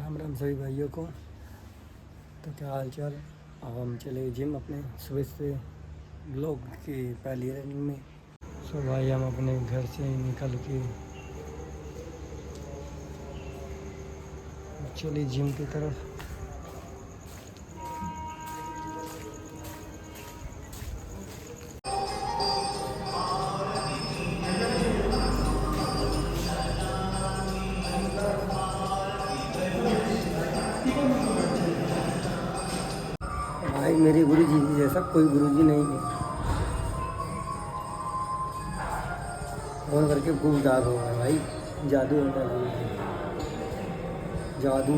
राम राम सभी भाइयों को। तो क्या हाल चाल। अब हम चले जिम अपने सुबह से ब्लॉग की पहली रनिंग में। सो भाई हम अपने घर से निकल के चले जिम की तरफ। भाई मेरे गुरु जी जैसा कोई गुरु जी नहीं है। फोन करके खूब दाग होगा भाई, जादू होता है, जादू।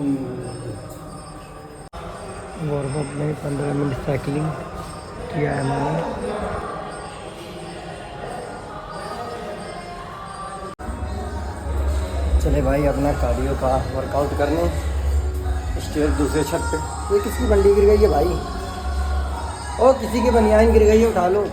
वार्म में 15 मिनट साइकिलिंग किया है मैंने। चले भाई अपना कार्डियो का वर्कआउट करने स्टेयर दूसरे छत पे। ये किसकी बंडी गिर गई है भाई? ओ किसी की बनियान गिर गई है, उठा लो।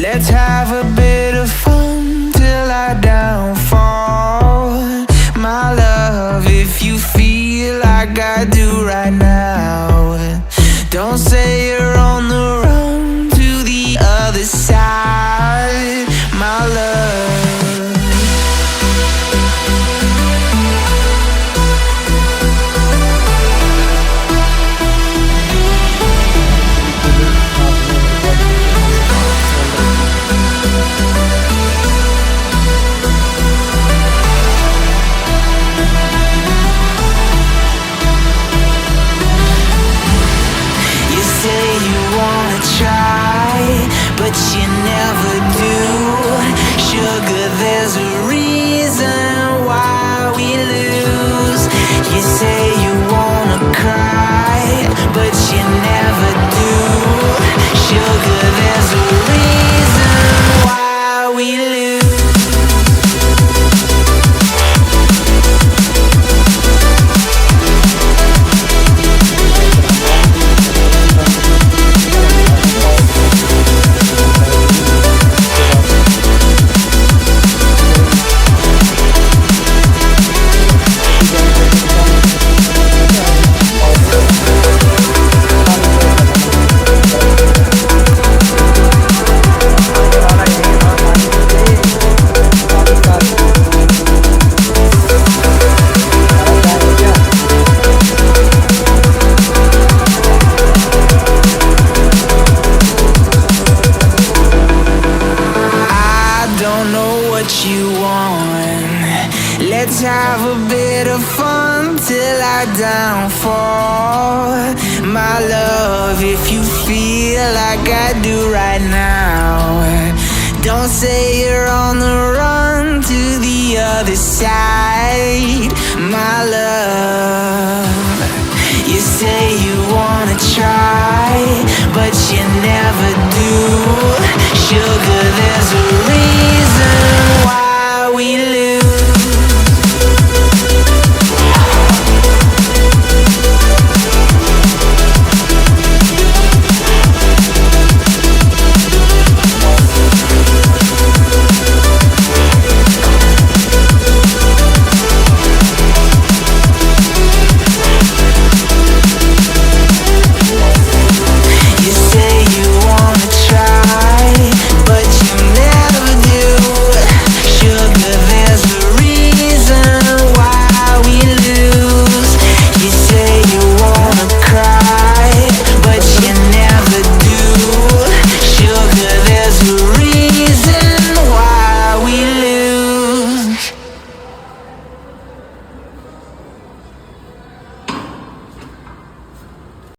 Let's have a bit of fun till I downfall. My love, if you feel like I do right now, don't say you're on the run to the other side, my love. But you never do. Sugar, there's a reason why we lose. You say you wanna cry, but you never do. Sugar, there's a reason why we lose. Let's have a bit of fun till I downfall. My love, if you feel like I do right now, don't say you're on the run to the other side, my love. You say you wanna try, but you never do.